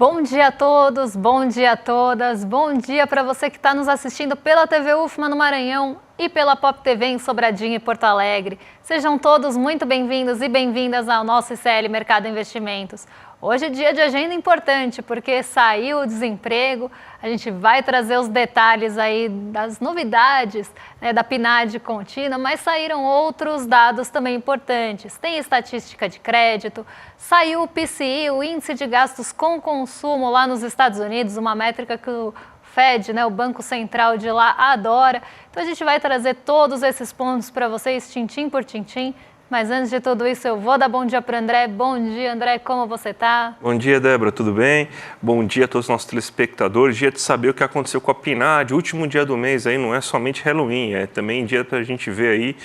Bom dia a todos, bom dia a todas, bom dia para você que está nos assistindo pela TV UFMA no Maranhão e pela Pop TV em Sobradinho e Porto Alegre. Sejam todos muito bem-vindos e bem-vindas ao nosso ICL Mercado Investimentos. Hoje é dia de agenda importante porque saiu o desemprego, a gente vai trazer os detalhes aí das novidades da PNAD contínua, mas saíram outros dados também importantes. Tem estatística de crédito, saiu o PCI, o Índice de Gastos com Consumo lá nos Estados Unidos, uma métrica que o Fed, o Banco Central de lá, adora. Então a gente vai trazer todos esses pontos para vocês, tintim por tintim. Mas antes de tudo isso, eu vou dar bom dia para o André. Bom dia, André, como você está? Bom dia, Débora, tudo bem? Bom dia a todos os nossos telespectadores. Dia de saber o que aconteceu com a PNAD. O último dia do mês aí não é somente Halloween, é também dia para a gente ver aí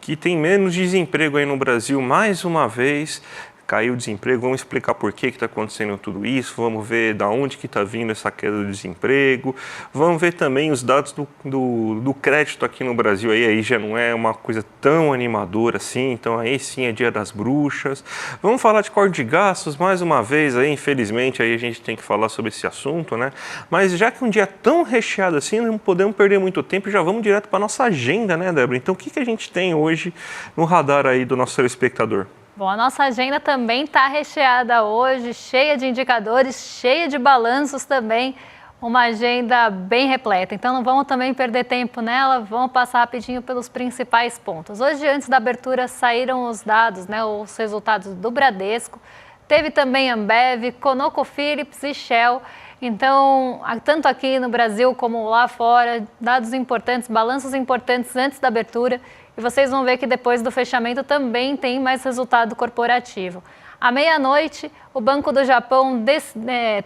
que tem menos desemprego aí no Brasil mais uma vez. Caiu o desemprego, vamos explicar por que está acontecendo tudo isso, vamos ver da onde que está vindo essa queda do desemprego, vamos ver também os dados do crédito aqui no Brasil, aí já não é uma coisa tão animadora assim, então aí sim é dia das bruxas. Vamos falar de corte de gastos mais uma vez, aí infelizmente aí a gente tem que falar sobre esse assunto, né? Mas já que um dia tão recheado assim, não podemos perder muito tempo, já vamos direto para a nossa agenda, né, Débora? Então o que a gente tem hoje no radar aí do nosso telespectador? Bom, a nossa agenda também está recheada hoje, cheia de indicadores, cheia de balanços também, uma agenda bem repleta. Então não vamos também perder tempo nela, vamos passar rapidinho pelos principais pontos. Hoje, antes da abertura, saíram os dados, os resultados do Bradesco, teve também Ambev, ConocoPhillips e Shell. Então, tanto aqui no Brasil como lá fora, dados importantes, balanços importantes antes da abertura. E vocês vão ver que depois do fechamento também tem mais resultado corporativo. À meia-noite, o Banco do Japão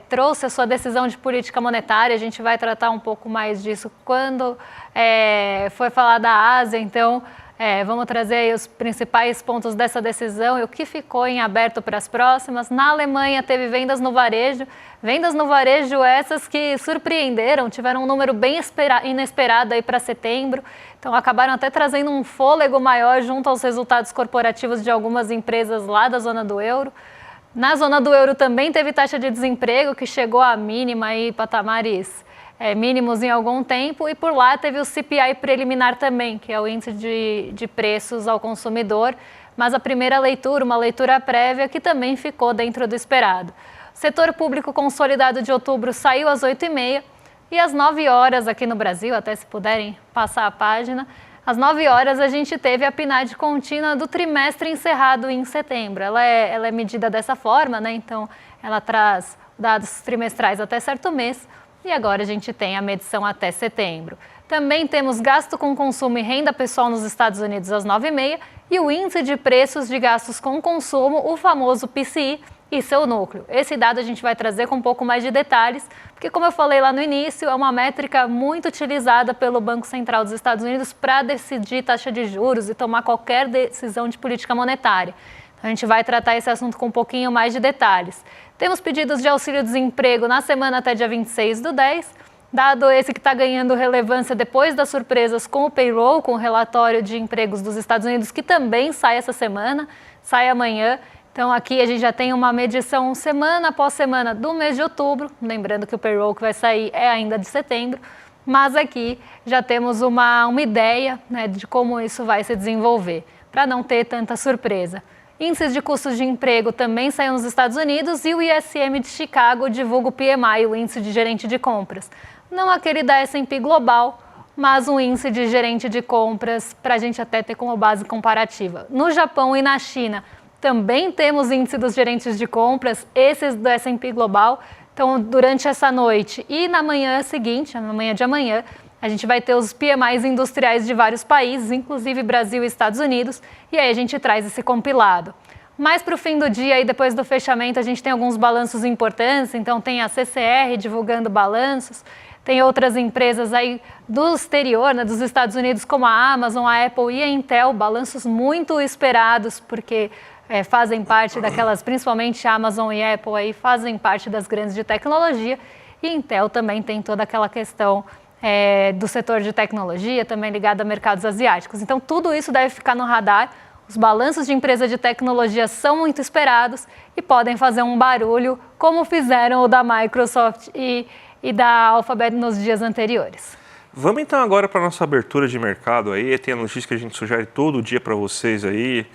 trouxe a sua decisão de política monetária. A gente vai tratar um pouco mais disso quando foi falar da Ásia. Então, vamos trazer aí os principais pontos dessa decisão e o que ficou em aberto para as próximas. Na Alemanha, teve vendas no varejo essas que surpreenderam, tiveram um número bem inesperado aí para setembro. Então, acabaram até trazendo um fôlego maior junto aos resultados corporativos de algumas empresas lá da zona do euro. Na zona do euro também teve taxa de desemprego que chegou à mínima aí, patamares mínimos em algum tempo, e por lá teve o CPI preliminar também, que é o índice de preços ao consumidor, mas a primeira leitura, uma leitura prévia, que também ficou dentro do esperado. O setor público consolidado de outubro saiu às 8h30 e às 9 horas aqui no Brasil, até se puderem passar a página, às 9 horas a gente teve a PNAD contínua do trimestre encerrado em setembro. Ela é medida dessa forma, então ela traz dados trimestrais até certo mês. E agora a gente tem a medição até setembro. Também temos gasto com consumo e renda pessoal nos Estados Unidos às 9h30 e o índice de preços de gastos com consumo, o famoso PCI, e seu núcleo. Esse dado a gente vai trazer com um pouco mais de detalhes, porque como eu falei lá no início, é uma métrica muito utilizada pelo Banco Central dos Estados Unidos para decidir taxa de juros e tomar qualquer decisão de política monetária. A gente vai tratar esse assunto com um pouquinho mais de detalhes. Temos pedidos de auxílio-desemprego na semana até dia 26/10, dado esse que está ganhando relevância depois das surpresas com o payroll, com o relatório de empregos dos Estados Unidos, que também sai essa semana, sai amanhã. Então aqui a gente já tem uma medição semana após semana do mês de outubro, lembrando que o payroll que vai sair é ainda de setembro, mas aqui já temos uma ideia de como isso vai se desenvolver, para não ter tanta surpresa. Índices de custos de emprego também saíram nos Estados Unidos e o ISM de Chicago divulga o PMI, o índice de gerente de compras. Não aquele da S&P Global, mas um índice de gerente de compras para a gente até ter como base comparativa. No Japão e na China também temos índice dos gerentes de compras, esses do S&P Global. Então, durante essa noite e na manhã seguinte, na manhã de amanhã, a gente vai ter os PMIs industriais de vários países, inclusive Brasil e Estados Unidos, e aí a gente traz esse compilado. Mais para o fim do dia, e depois do fechamento, a gente tem alguns balanços importantes, então tem a CCR divulgando balanços, tem outras empresas aí do exterior, dos Estados Unidos, como a Amazon, a Apple e a Intel, balanços muito esperados, porque fazem parte daquelas, principalmente a Amazon e a Apple, aí, fazem parte das grandes de tecnologia, e Intel também tem toda aquela questão do setor de tecnologia, também ligado a mercados asiáticos. Então, tudo isso deve ficar no radar. Os balanços de empresa de tecnologia são muito esperados e podem fazer um barulho, como fizeram o da Microsoft e da Alphabet nos dias anteriores. Vamos então agora para a nossa abertura de mercado aí, tem a notícia que a gente sugere todo dia para vocês aí,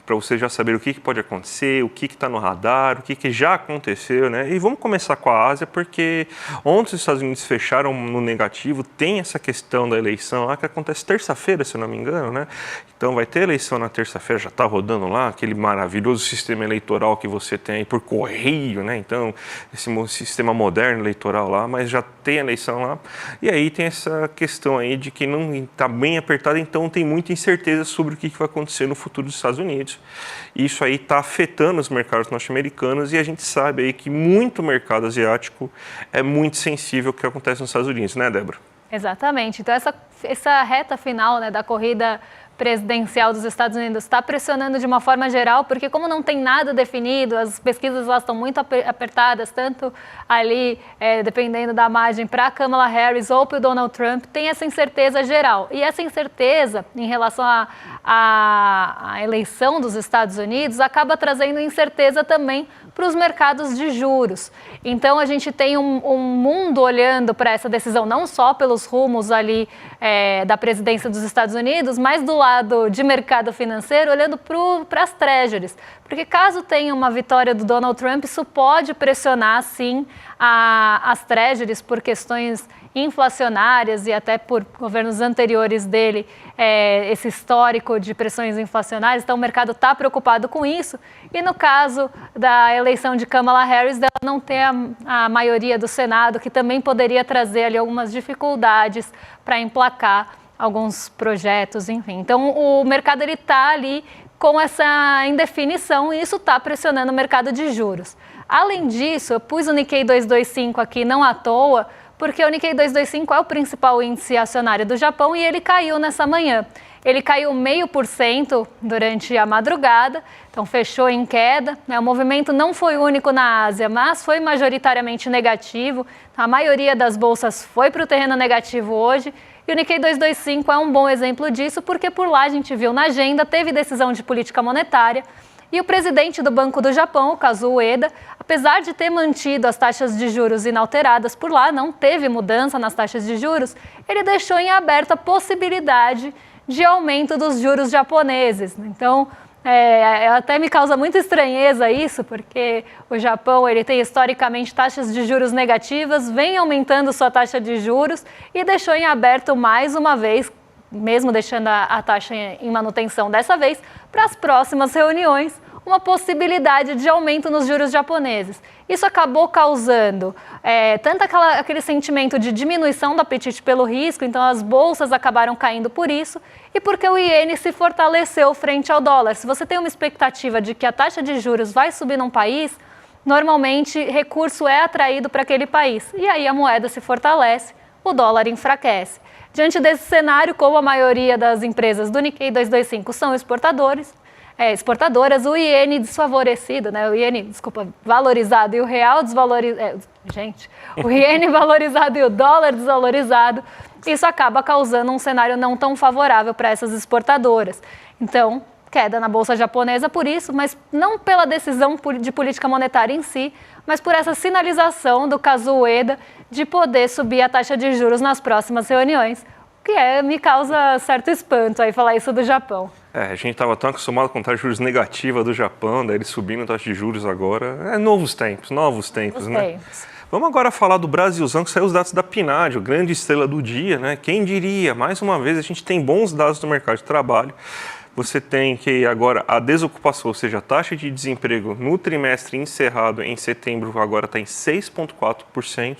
para vocês já saberem o que pode acontecer, o que está no radar, o que já aconteceu, né? E vamos começar com a Ásia, porque ontem os Estados Unidos fecharam no negativo, tem essa questão da eleição lá, que acontece terça-feira, se eu não me engano, né? Então vai ter eleição na terça-feira, já está rodando lá, aquele maravilhoso sistema eleitoral que você tem aí por correio, né? Então, esse sistema moderno eleitoral lá, mas já tem eleição lá. E aí tem essa questão aí de que não está bem apertado, então tem muita incerteza sobre o que vai acontecer no futuro dos Estados Unidos. Isso aí está afetando os mercados norte-americanos e a gente sabe aí que muito mercado asiático é muito sensível ao que acontece nos Estados Unidos, né, Débora? Exatamente. Então, essa reta final, né, da corrida presidencial dos Estados Unidos está pressionando de uma forma geral, porque como não tem nada definido, as pesquisas lá estão muito apertadas, tanto ali, dependendo da margem, para a Kamala Harris ou para o Donald Trump, tem essa incerteza geral. E essa incerteza em relação à eleição dos Estados Unidos acaba trazendo incerteza também para os mercados de juros. Então, a gente tem um mundo olhando para essa decisão, não só pelos rumos ali da presidência dos Estados Unidos, mas do lado de mercado financeiro, olhando para as treasuries. Porque caso tenha uma vitória do Donald Trump, isso pode pressionar, sim, as treasuries por questões inflacionárias e até por governos anteriores dele, esse histórico de pressões inflacionárias. Então, o mercado está preocupado com isso. E no caso da eleição de Kamala Harris, dela não ter a maioria do Senado, que também poderia trazer ali algumas dificuldades para emplacar alguns projetos, enfim. Então, o mercado está ali com essa indefinição e isso está pressionando o mercado de juros. Além disso, eu pus o Nikkei 225 aqui não à toa, porque o Nikkei 225 é o principal índice acionário do Japão e ele caiu nessa manhã. Ele caiu 0,5% durante a madrugada, então fechou em queda. O movimento não foi único na Ásia, mas foi majoritariamente negativo. A maioria das bolsas foi para o terreno negativo hoje. E o Nikkei 225 é um bom exemplo disso, porque por lá a gente viu na agenda, teve decisão de política monetária. E o presidente do Banco do Japão, o Kazuo Ueda, apesar de ter mantido as taxas de juros inalteradas por lá, não teve mudança nas taxas de juros, ele deixou em aberto a possibilidade de aumento dos juros japoneses. Então, até me causa muita estranheza isso, porque o Japão ele tem historicamente taxas de juros negativas, vem aumentando sua taxa de juros e deixou em aberto mais uma vez, mesmo deixando a taxa em manutenção dessa vez, para as próximas reuniões, uma possibilidade de aumento nos juros japoneses. Isso acabou causando tanto aquele sentimento de diminuição do apetite pelo risco, então as bolsas acabaram caindo por isso, e porque o iene se fortaleceu frente ao dólar. Se você tem uma expectativa de que a taxa de juros vai subir num país, normalmente recurso é atraído para aquele país, e aí a moeda se fortalece, o dólar enfraquece. Diante desse cenário, como a maioria das empresas do Nikkei 225 são exportadoras, o iene desfavorecido, né? O iene, valorizado e o real desvalorizado, o iene valorizado e o dólar desvalorizado, isso acaba causando um cenário não tão favorável para essas exportadoras. Então, queda na bolsa japonesa por isso, mas não pela decisão de política monetária em si, mas por essa sinalização do Kazuo Ueda de poder subir a taxa de juros nas próximas reuniões, o que me causa certo espanto aí falar isso do Japão. A gente estava tão acostumado com taxa de juros negativa do Japão, daí eles subindo a taxa de juros agora. Novos tempos, né? Vamos agora falar do Brasilzão, que saiu os dados da PNAD, a grande estrela do dia, né? Quem diria? Mais uma vez, a gente tem bons dados do mercado de trabalho. Você tem que agora a desocupação, ou seja, a taxa de desemprego no trimestre encerrado em setembro agora está em 6,4%.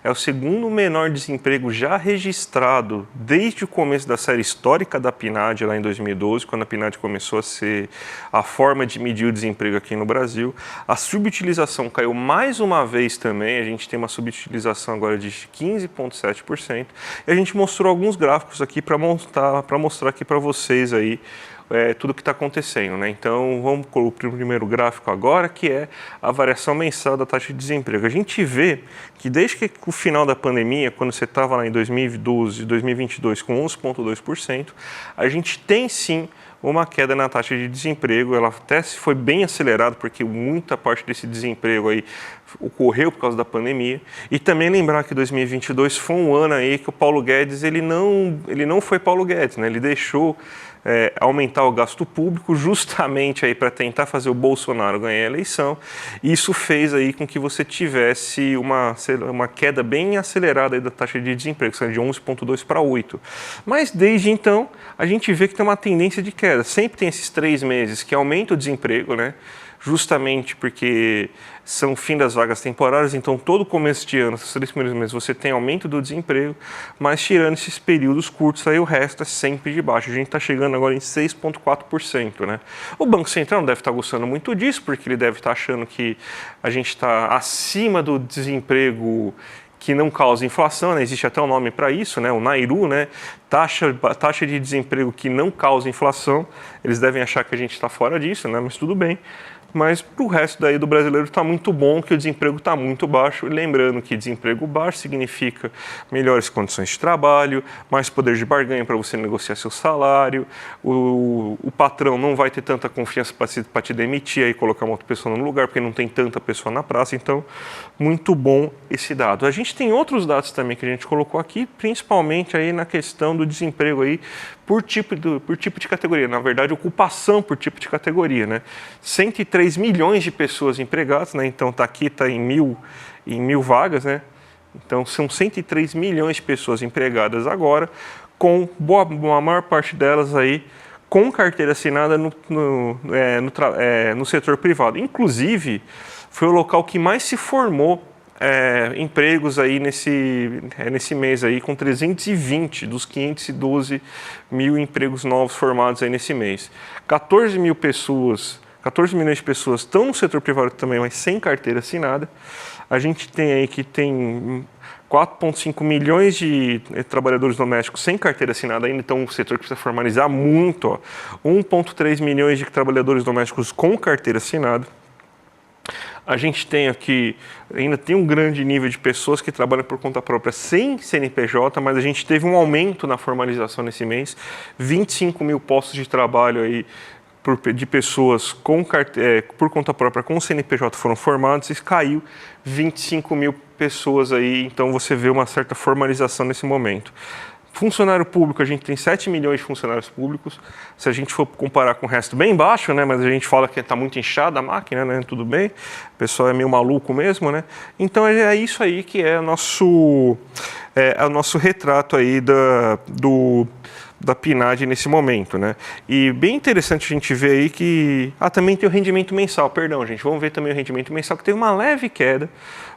É o segundo menor desemprego já registrado desde o começo da série histórica da PNAD, lá em 2012, quando a PNAD começou a ser a forma de medir o desemprego aqui no Brasil. A subutilização caiu mais uma vez também, a gente tem uma subutilização agora de 15,7%. E a gente mostrou alguns gráficos aqui para mostrar aqui para vocês aí tudo que está acontecendo, né? Então, vamos para o primeiro gráfico agora, que é a variação mensal da taxa de desemprego. A gente vê que desde que o final da pandemia, quando você estava lá em 2012, 2022 com 11,2%, a gente tem sim uma queda na taxa de desemprego. Ela até foi bem acelerada, porque muita parte desse desemprego aí ocorreu por causa da pandemia. E também lembrar que 2022 foi um ano aí que o Paulo Guedes ele não foi Paulo Guedes, né? Ele deixou aumentar o gasto público justamente aí para tentar fazer o Bolsonaro ganhar a eleição. Isso fez aí com que você tivesse uma queda bem acelerada aí da taxa de desemprego, saindo de 11,2 para 8. Mas desde então a gente vê que tem uma tendência de queda. Sempre tem esses 3 meses que aumenta o desemprego, né? Justamente porque são o fim das vagas temporárias, então todo começo de ano, esses 3 primeiros meses, você tem aumento do desemprego, mas tirando esses períodos curtos, aí o resto é sempre de baixo. A gente está chegando agora em 6,4%, né? O Banco Central não deve estar gostando muito disso, porque ele deve estar achando que a gente está acima do desemprego que não causa inflação, né? Existe até um nome para isso, né? O Nairu, né? Taxa de desemprego que não causa inflação. Eles devem achar que a gente está fora disso, né? Mas tudo bem. Mas para o resto daí do brasileiro está muito bom, que o desemprego está muito baixo. E lembrando que desemprego baixo significa melhores condições de trabalho, mais poder de barganha para você negociar seu salário, o patrão não vai ter tanta confiança para te demitir e colocar uma outra pessoa no lugar, porque não tem tanta pessoa na praça. Então, muito bom esse dado. A gente tem outros dados também que a gente colocou aqui, principalmente aí na questão do desemprego aí por tipo de categoria. Na verdade, ocupação por tipo de categoria, né? 103 milhões de pessoas empregadas, né? Então está em mil vagas, né? Então são 103 milhões de pessoas empregadas agora, com a maior parte delas aí com carteira assinada no setor privado. Inclusive, foi o local que mais se formou empregos aí nesse mês aí, com 320 dos 512 mil empregos novos formados aí nesse mês. 14 milhões de pessoas estão no setor privado também, mas sem carteira assinada. A gente tem aí que tem 4,5 milhões de trabalhadores domésticos sem carteira assinada ainda, então um setor que precisa formalizar muito, ó. 1,3 milhões de trabalhadores domésticos com carteira assinada. A gente tem aqui, ainda tem um grande nível de pessoas que trabalham por conta própria sem CNPJ, mas a gente teve um aumento na formalização nesse mês, 25 mil postos de trabalho aí de pessoas por conta própria com CNPJ foram formados e caiu 25 mil pessoas aí, então você vê uma certa formalização nesse momento. Funcionário público, a gente tem 7 milhões de funcionários públicos. Se a gente for comparar com o resto, bem baixo, né? Mas a gente fala que está muito inchada a máquina, né? Tudo bem, o pessoal é meio maluco mesmo, né? Então é isso aí que é o nosso retrato aí da PNAD nesse momento, né? E bem interessante a gente ver aí que... também tem o rendimento mensal, perdão, gente. Vamos ver também o rendimento mensal, que teve uma leve queda,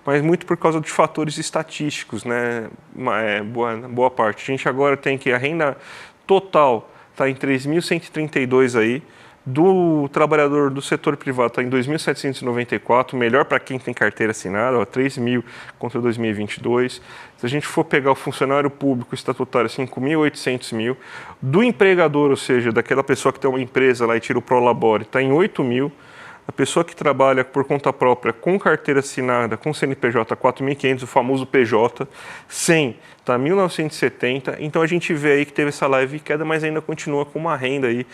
mas muito por causa de fatores estatísticos, né? Boa parte. A gente agora tem que a renda total está em 3.132 aí, do trabalhador do setor privado está em 2.794, melhor para quem tem carteira assinada, 3.000 contra 2022. Se a gente for pegar o funcionário público estatutário, 5.800 mil. Do empregador, ou seja, daquela pessoa que tem uma empresa lá e tira o Prolabore, está em 8.000. A pessoa que trabalha por conta própria com carteira assinada, com CNPJ, 4.500, o famoso PJ, 100, está 1.970. Então a gente vê aí que teve essa leve queda, mas ainda continua com uma renda aí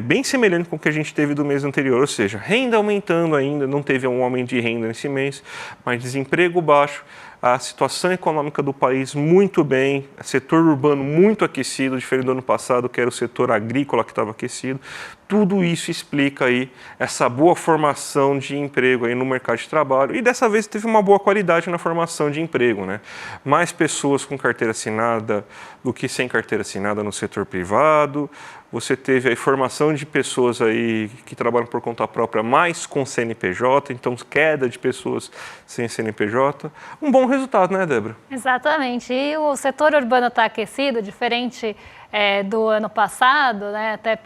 bem semelhante com o que a gente teve do mês anterior, ou seja, renda aumentando ainda, não teve um aumento de renda nesse mês, mas desemprego baixo, a situação econômica do país muito bem, setor urbano muito aquecido, diferente do ano passado, que era o setor agrícola que estava aquecido. Tudo isso explica aí essa boa formação de emprego aí no mercado de trabalho, e dessa vez teve uma boa qualidade na formação de emprego, né? Mais pessoas com carteira assinada do que sem carteira assinada no setor privado. Você teve a formação de pessoas aí que trabalham por conta própria, mais com CNPJ, então queda de pessoas sem CNPJ. Um bom resultado, né, Débora? Exatamente. E o setor urbano está aquecido, diferente do ano passado, né? Até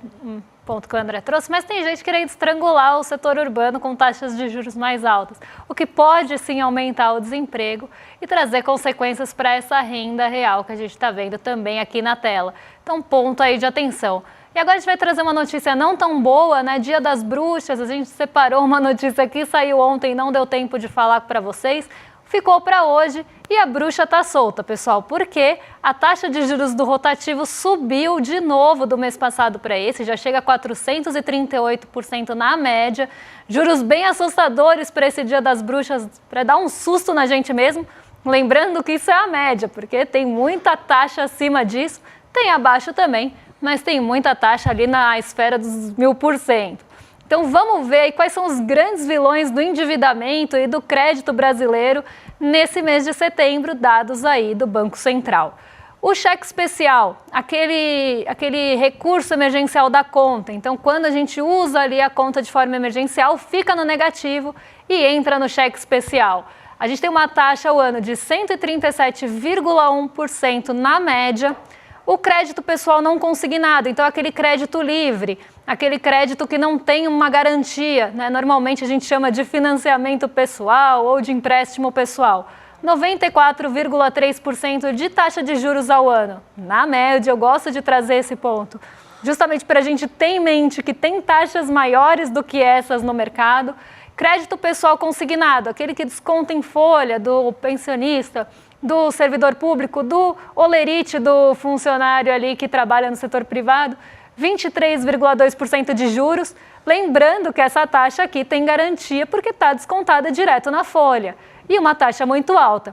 ponto que o André trouxe, mas tem gente querendo estrangular o setor urbano com taxas de juros mais altas, o que pode sim aumentar o desemprego e trazer consequências para essa renda real que a gente está vendo também aqui na tela. Então, ponto aí de atenção. E agora a gente vai trazer uma notícia não tão boa, né? Dia das Bruxas, a gente separou uma notícia que saiu ontem, não deu tempo de falar para vocês, ficou para hoje e a bruxa está solta, pessoal, porque a taxa de juros do rotativo subiu de novo do mês passado para esse, já chega a 438% na média, juros bem assustadores para esse Dia das Bruxas, para dar um susto na gente mesmo, lembrando que isso é a média, porque tem muita taxa acima disso, tem abaixo também, mas tem muita taxa ali na esfera dos 1000%. Então vamos ver aí quais são os grandes vilões do endividamento e do crédito brasileiro nesse mês de setembro, dados aí do Banco Central. O cheque especial, aquele recurso emergencial da conta, então quando a gente usa ali a conta de forma emergencial, fica no negativo e entra no cheque especial. A gente tem uma taxa ao ano de 137,1% na média. O crédito pessoal não consignado, então aquele crédito livre, aquele crédito que não tem uma garantia, né? Normalmente a gente chama de financiamento pessoal ou de empréstimo pessoal. 94,3% de taxa de juros ao ano. Na média, eu gosto de trazer esse ponto, justamente para a gente ter em mente que tem taxas maiores do que essas no mercado. Crédito pessoal consignado, aquele que desconta em folha do pensionista, do servidor público, do olerite do funcionário ali que trabalha no setor privado, 23,2% de juros. Lembrando que essa taxa aqui tem garantia porque está descontada direto na folha e uma taxa muito alta.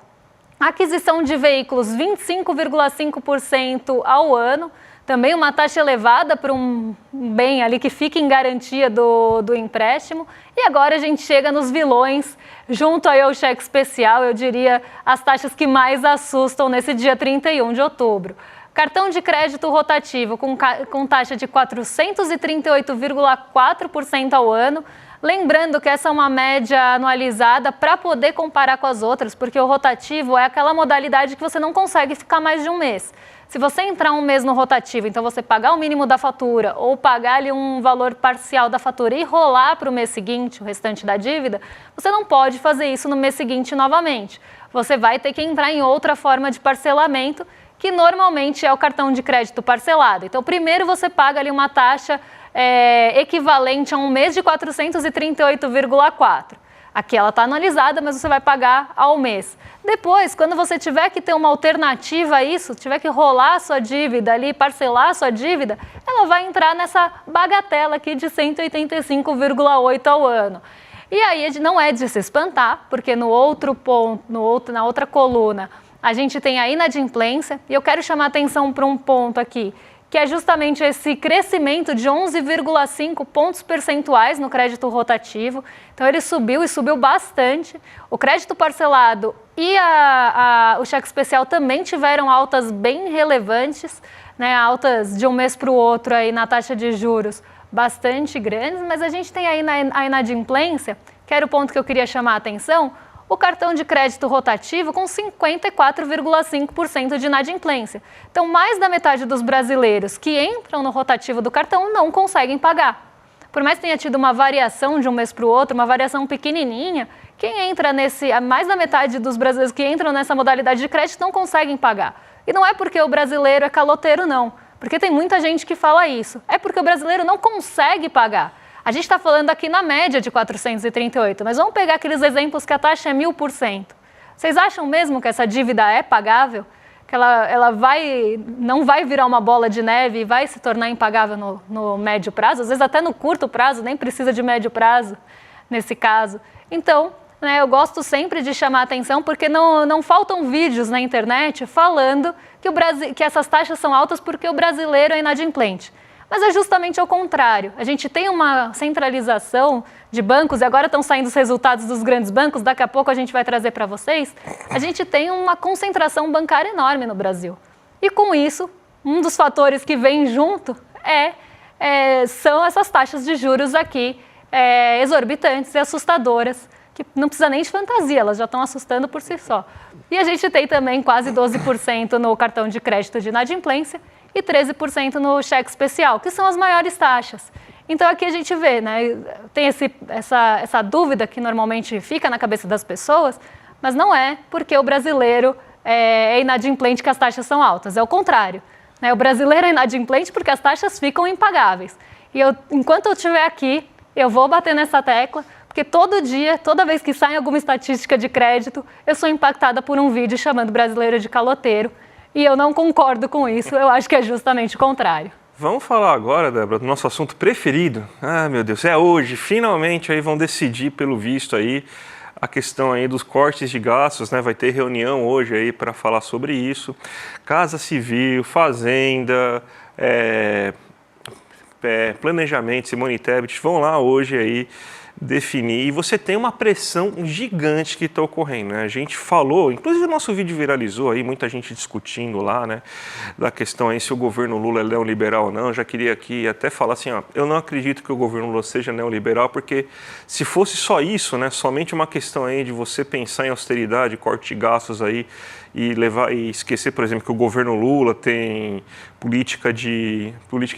Aquisição de veículos, 25,5% ao ano, também uma taxa elevada para um bem ali que fica em garantia do empréstimo. E agora a gente chega nos vilões, junto aí ao cheque especial, eu diria, as taxas que mais assustam nesse dia 31 de outubro. Cartão de crédito rotativo com taxa de 438,4% ao ano. Lembrando que essa é uma média anualizada para poder comparar com as outras, porque o rotativo é aquela modalidade que você não consegue ficar mais de um mês. Se você entrar um mês no rotativo, então você pagar o mínimo da fatura ou pagar ali um valor parcial da fatura e rolar para o mês seguinte, o restante da dívida, você não pode fazer isso no mês seguinte novamente. Você vai ter que entrar em outra forma de parcelamento, que normalmente é o cartão de crédito parcelado. Então, primeiro você paga ali uma taxa equivalente a um mês de 438,4. Aqui ela está anualizada, mas você vai pagar ao mês. Depois, quando você tiver que ter uma alternativa a isso, tiver que rolar a sua dívida ali, parcelar a sua dívida, ela vai entrar nessa bagatela aqui de 185,8 ao ano. E aí não é de se espantar, porque no outro ponto, na outra coluna, a gente tem a inadimplência, e eu quero chamar a atenção para um ponto aqui, que é justamente esse crescimento de 11,5 pontos percentuais no crédito rotativo. Então, ele subiu e subiu bastante. O crédito parcelado e o cheque especial também tiveram altas bem relevantes, né? Altas de um mês para o outro aí na taxa de juros bastante grandes, mas a gente tem aí a inadimplência, que era o ponto que eu queria chamar a atenção, o cartão de crédito rotativo com 54,5% de inadimplência. Então, mais da metade dos brasileiros que entram no rotativo do cartão não conseguem pagar. Por mais que tenha tido uma variação de um mês para o outro, uma variação pequenininha, quem entra mais da metade dos brasileiros que entram nessa modalidade de crédito não conseguem pagar. E não é porque o brasileiro é caloteiro, não. Porque tem muita gente que fala isso. É porque o brasileiro não consegue pagar. A gente está falando aqui na média de 438, mas vamos pegar aqueles exemplos que a taxa é 1000%. Vocês acham mesmo que essa dívida é pagável? Que ela não vai virar uma bola de neve e vai se tornar impagável no médio prazo? Às vezes até no curto prazo, nem precisa de médio prazo nesse caso. Então, né, eu gosto sempre de chamar a atenção porque não faltam vídeos na internet falando que essas taxas são altas porque o brasileiro é inadimplente. Mas é justamente ao contrário. A gente tem uma centralização de bancos, e agora estão saindo os resultados dos grandes bancos, daqui a pouco a gente vai trazer para vocês. A gente tem uma concentração bancária enorme no Brasil. E com isso, um dos fatores que vem junto são essas taxas de juros aqui exorbitantes e assustadoras, que não precisa nem de fantasia, elas já estão assustando por si só. E a gente tem também quase 12% no cartão de crédito de inadimplência, e 13% no cheque especial, que são as maiores taxas. Então aqui a gente vê, né, tem essa dúvida que normalmente fica na cabeça das pessoas, mas não é porque o brasileiro é inadimplente que as taxas são altas, é o contrário. Né? O brasileiro é inadimplente porque as taxas ficam impagáveis. E enquanto eu estiver aqui, eu vou bater nessa tecla, porque todo dia, toda vez que sai alguma estatística de crédito, eu sou impactada por um vídeo chamando brasileiro de caloteiro, e eu não concordo com isso, eu acho que é justamente o contrário. Vamos falar agora, Débora, do nosso assunto preferido. Ah, meu Deus, é hoje, finalmente aí vão decidir, pelo visto aí, a questão aí dos cortes de gastos, né? Vai ter reunião hoje aí para falar sobre isso. Casa Civil, Fazenda, Planejamento, Simone Tebet vão lá hoje aí definir, e você tem uma pressão gigante que está ocorrendo, né? A gente falou, inclusive o nosso vídeo viralizou aí, muita gente discutindo lá, né, da questão aí se o governo Lula é neoliberal ou não. Eu já queria aqui até falar assim, ó, eu não acredito que o governo Lula seja neoliberal, porque se fosse só isso, né, somente uma questão aí de você pensar em austeridade, corte de gastos aí, e esquecer, por exemplo, que o governo Lula tem política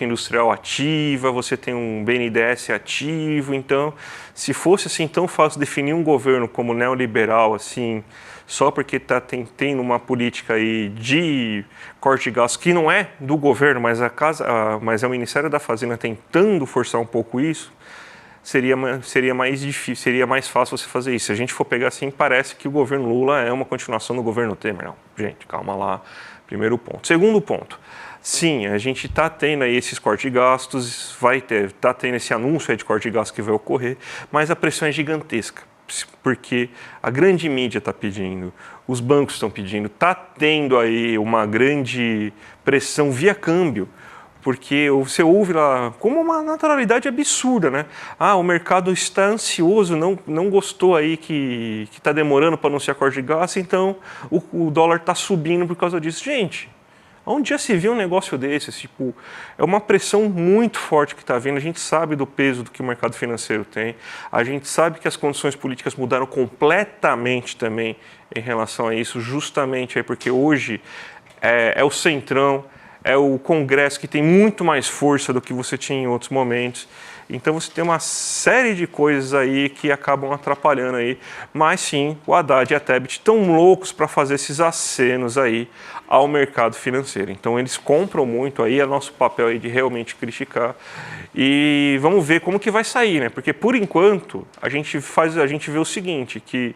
industrial ativa, você tem um BNDES ativo. Então, se fosse assim tão fácil definir um governo como neoliberal, assim, só porque está tendo uma política aí de corte de gastos que não é do governo, mas é o Ministério da Fazenda tentando forçar um pouco isso, seria mais difícil, seria mais fácil você fazer isso. Se a gente for pegar assim, parece que o governo Lula é uma continuação do governo Temer. Não, gente, calma lá, primeiro ponto. Segundo ponto, sim, a gente está tendo aí esses cortes de gastos, está tendo esse anúncio aí de corte de gastos que vai ocorrer, mas a pressão é gigantesca, porque a grande mídia está pedindo, os bancos estão pedindo, está tendo aí uma grande pressão via câmbio, porque você ouve lá como uma naturalidade absurda, né? Ah, o mercado está ansioso, não gostou aí que está demorando para anunciar corte de gasto, então o dólar está subindo por causa disso. Gente, onde já se viu um negócio desses? Tipo, é uma pressão muito forte que está vindo. A gente sabe do peso do que o mercado financeiro tem, a gente sabe que as condições políticas mudaram completamente também em relação a isso, justamente aí porque hoje é o Centrão, é o Congresso que tem muito mais força do que você tinha em outros momentos. Então você tem uma série de coisas aí que acabam atrapalhando aí. Mas sim, o Haddad e a Tebet estão loucos para fazer esses acenos aí ao mercado financeiro. Então eles compram muito aí, é nosso papel aí de realmente criticar. E vamos ver como que vai sair, né? Porque por enquanto a gente vê o seguinte, que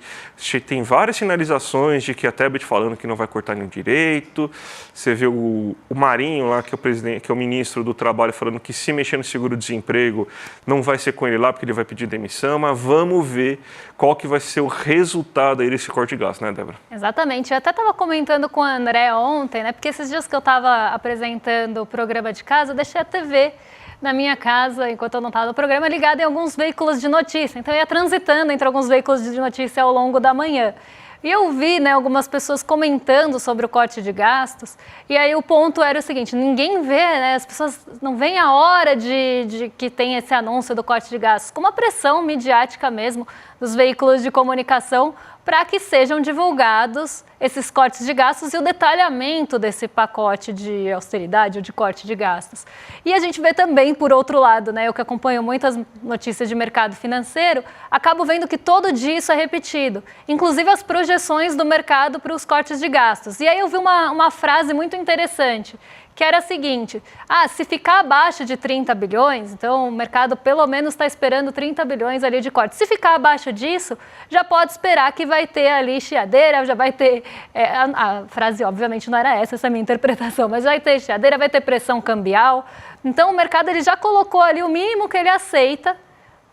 tem várias sinalizações de que a Tebet falando que não vai cortar nenhum direito. Você vê o Marinho lá, que é o ministro do Trabalho, falando que se mexer no seguro-desemprego não vai ser com ele lá porque ele vai pedir demissão, mas vamos ver qual que vai ser o resultado aí desse corte de gasto, né, Débora? Exatamente. Eu até estava comentando com o André ontem, né? Porque esses dias que eu estava apresentando o programa de casa, eu deixei a TV na minha casa, enquanto eu não estava no programa, ligada em alguns veículos de notícia. Então eu ia transitando entre alguns veículos de notícia ao longo da manhã. E eu vi, né, algumas pessoas comentando sobre o corte de gastos, e aí o ponto era o seguinte, ninguém vê, né, as pessoas não veem a hora de que tem esse anúncio do corte de gastos, com uma pressão midiática mesmo dos veículos de comunicação para que sejam divulgados esses cortes de gastos e o detalhamento desse pacote de austeridade ou de corte de gastos. E a gente vê também, por outro lado, né, eu que acompanho muitas notícias de mercado financeiro, acabo vendo que todo dia isso é repetido, inclusive as projeções do mercado para os cortes de gastos. E aí eu vi uma frase muito interessante, que era a seguinte, se ficar abaixo de 30 bilhões, então o mercado pelo menos está esperando 30 bilhões ali de corte. Se ficar abaixo disso, já pode esperar que vai ter ali chiadeira, já vai ter, a frase obviamente não era essa é a minha interpretação, mas vai ter chiadeira, vai ter pressão cambial. Então o mercado ele já colocou ali o mínimo que ele aceita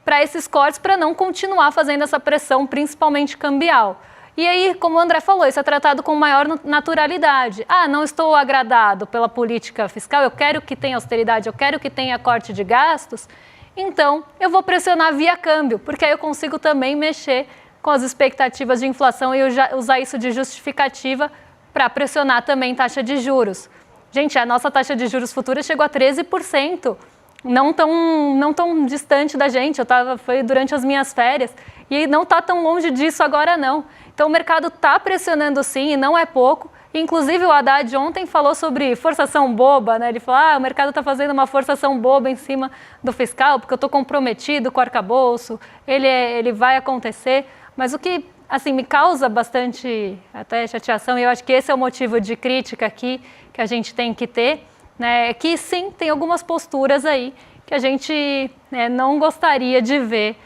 para esses cortes, para não continuar fazendo essa pressão, principalmente cambial. E aí, como o André falou, isso é tratado com maior naturalidade. Não estou agradado pela política fiscal, eu quero que tenha austeridade, eu quero que tenha corte de gastos, então eu vou pressionar via câmbio, porque aí eu consigo também mexer com as expectativas de inflação e usar isso de justificativa para pressionar também taxa de juros. Gente, a nossa taxa de juros futura chegou a 13%. Não tão distante da gente, foi durante as minhas férias, e não está tão longe disso agora não. Então o mercado está pressionando sim, e não é pouco, Inclusive, o Haddad ontem falou sobre forçação boba, né? Ele falou, o mercado está fazendo uma forçação boba em cima do fiscal, porque eu estou comprometido com o arcabouço, ele vai acontecer. Mas o que, assim, me causa bastante até chateação, e eu acho que esse é o motivo de crítica aqui que a gente tem que ter, né? É que, sim, tem algumas posturas aí que a gente não gostaria de ver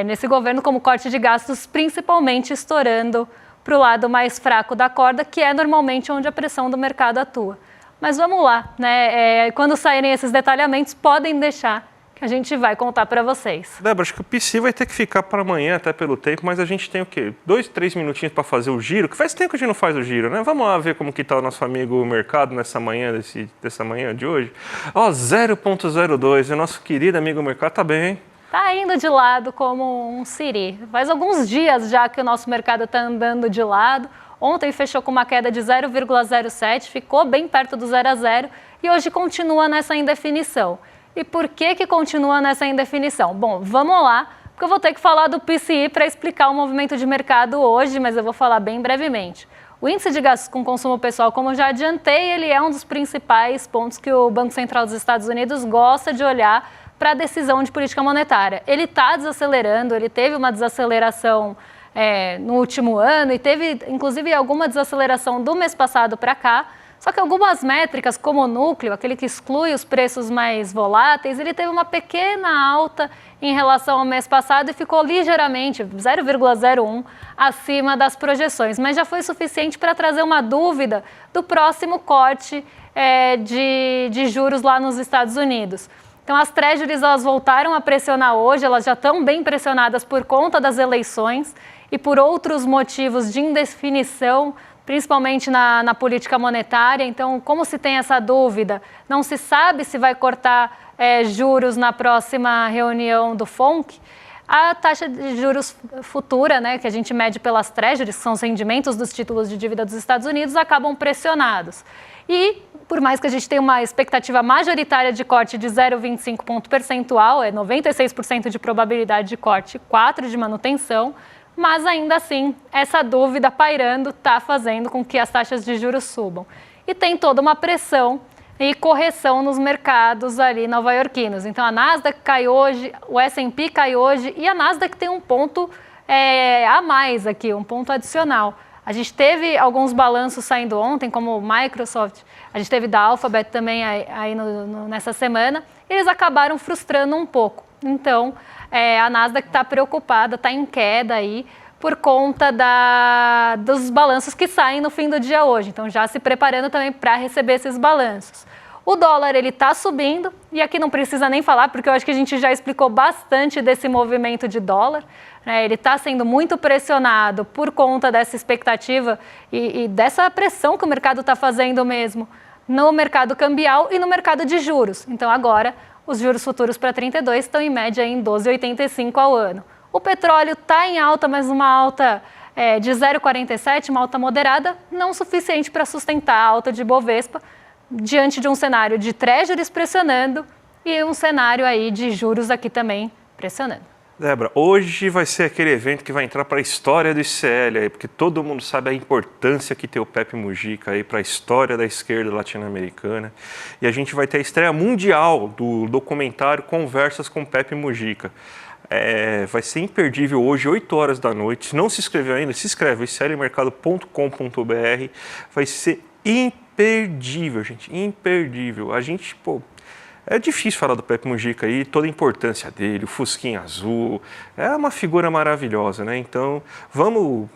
nesse governo, como corte de gastos, principalmente estourando para o lado mais fraco da corda, que é normalmente onde a pressão do mercado atua. Mas vamos lá, né? Quando saírem esses detalhamentos, podem deixar que a gente vai contar para vocês. Débora, acho que o PC vai ter que ficar para amanhã, até pelo tempo, mas a gente tem o quê? 2, 3 minutinhos para fazer o giro, que faz tempo que a gente não faz o giro, né? Vamos lá ver como que está o nosso amigo mercado nessa manhã, dessa manhã de hoje. 0,02, o nosso querido amigo mercado está bem, hein? Está indo de lado como um siri. Faz alguns dias já que o nosso mercado está andando de lado. Ontem fechou com uma queda de 0,07, ficou bem perto do 0 a 0 e hoje continua nessa indefinição. E por que continua nessa indefinição? Bom, vamos lá, porque eu vou ter que falar do PCI para explicar o movimento de mercado hoje, mas eu vou falar bem brevemente. O índice de gastos com consumo pessoal, como eu já adiantei, ele é um dos principais pontos que o Banco Central dos Estados Unidos gosta de olhar para a decisão de política monetária. Ele está desacelerando, ele teve uma desaceleração no último ano e teve, inclusive, alguma desaceleração do mês passado para cá, só que algumas métricas, como o núcleo, aquele que exclui os preços mais voláteis, ele teve uma pequena alta em relação ao mês passado e ficou ligeiramente, 0,01, acima das projeções, mas já foi suficiente para trazer uma dúvida do próximo corte de juros lá nos Estados Unidos. Então, as treasuries elas voltaram a pressionar hoje, elas já estão bem pressionadas por conta das eleições e por outros motivos de indefinição, principalmente na política monetária. Então, como se tem essa dúvida, não se sabe se vai cortar juros na próxima reunião do FONC, a taxa de juros futura, né, que a gente mede pelas treasuries, que são os rendimentos dos títulos de dívida dos Estados Unidos, acabam pressionados. E, por mais que a gente tenha uma expectativa majoritária de corte de 0,25 ponto percentual, 96% de probabilidade de corte, 4% de manutenção, mas ainda assim, essa dúvida pairando está fazendo com que as taxas de juros subam. E tem toda uma pressão e correção nos mercados ali nova-iorquinos. Então, a Nasdaq cai hoje, o S&P cai hoje e a Nasdaq tem um ponto a mais aqui, um ponto adicional. A gente teve alguns balanços saindo ontem, como o Microsoft, a gente teve da Alphabet também aí nessa semana, e eles acabaram frustrando um pouco. Então, a Nasdaq está preocupada, está em queda aí, por conta dos balanços que saem no fim do dia hoje. Então, já se preparando também para receber esses balanços. O dólar, ele está subindo, e aqui não precisa nem falar, porque eu acho que a gente já explicou bastante desse movimento de dólar. Ele está sendo muito pressionado por conta dessa expectativa e dessa pressão que o mercado está fazendo mesmo no mercado cambial e no mercado de juros. Então, agora, os juros futuros para 32 estão em média em 12,85 ao ano. O petróleo está em alta, mas uma alta de 0,47, uma alta moderada, não suficiente para sustentar a alta de Bovespa, diante de um cenário de treasuries pressionando e um cenário aí de juros aqui também pressionando. Débora, hoje vai ser aquele evento que vai entrar para a história do ICL, aí, porque todo mundo sabe a importância que tem o Pepe Mujica para a história da esquerda latino-americana. E a gente vai ter a estreia mundial do documentário Conversas com Pepe Mujica. Vai ser imperdível hoje, 8 horas da noite. Se não se inscreveu ainda, se inscreve, iclmercado.com.br. Vai ser imperdível, gente, imperdível. É difícil falar do Pepe Mujica aí, toda a importância dele, o Fusquinha Azul, é uma figura maravilhosa, né? Então, vamos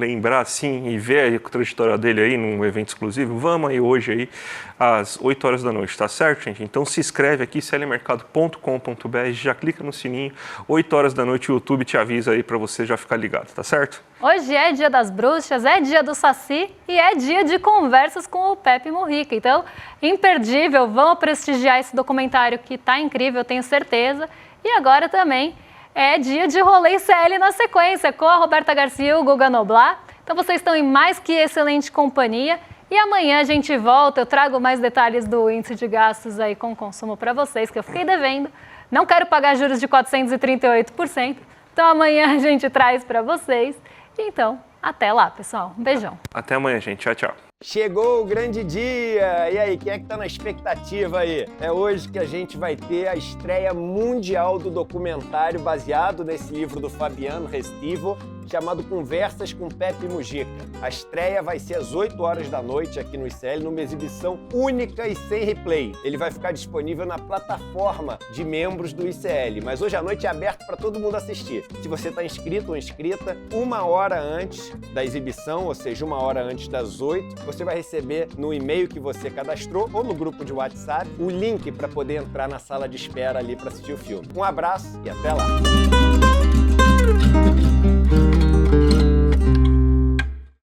lembrar assim e ver a trajetória dele aí num evento exclusivo? Vamos aí hoje aí, às 8 horas da noite, tá certo, gente? Então se inscreve aqui, iclmercado.com.br, já clica no sininho, 8 horas da noite o YouTube te avisa aí para você já ficar ligado, tá certo? Hoje é dia das bruxas, é dia do Saci e é dia de conversas com o Pepe Mujica. Então, imperdível, vamos prestigiar esse documentário que está incrível, eu tenho certeza. E agora também é dia de rolê ICL na sequência, com a Roberta Garcia e o Guga Noblar. Então, vocês estão em mais que excelente companhia. E amanhã a gente volta, eu trago mais detalhes do índice de gastos aí com consumo para vocês, que eu fiquei devendo. Não quero pagar juros de 438%. Então, amanhã a gente traz para vocês. Então, Até lá, pessoal. Um beijão. Até amanhã, gente. Tchau, tchau. Chegou o grande dia! E aí, quem é que tá na expectativa aí? É hoje que a gente vai ter a estreia mundial do documentário baseado nesse livro do Fabiano Restivo, chamado Conversas com Pepe Mujica. A estreia vai ser às 8 horas da noite aqui no ICL, numa exibição única e sem replay. Ele vai ficar disponível na plataforma de membros do ICL, mas hoje à noite é aberto para todo mundo assistir. Se você está inscrito ou inscrita, 1 hora antes da exibição, ou seja, 1 hora antes das 8, você vai receber no e-mail que você cadastrou ou no grupo de WhatsApp o link para poder entrar na sala de espera ali para assistir o filme. Um abraço e até lá!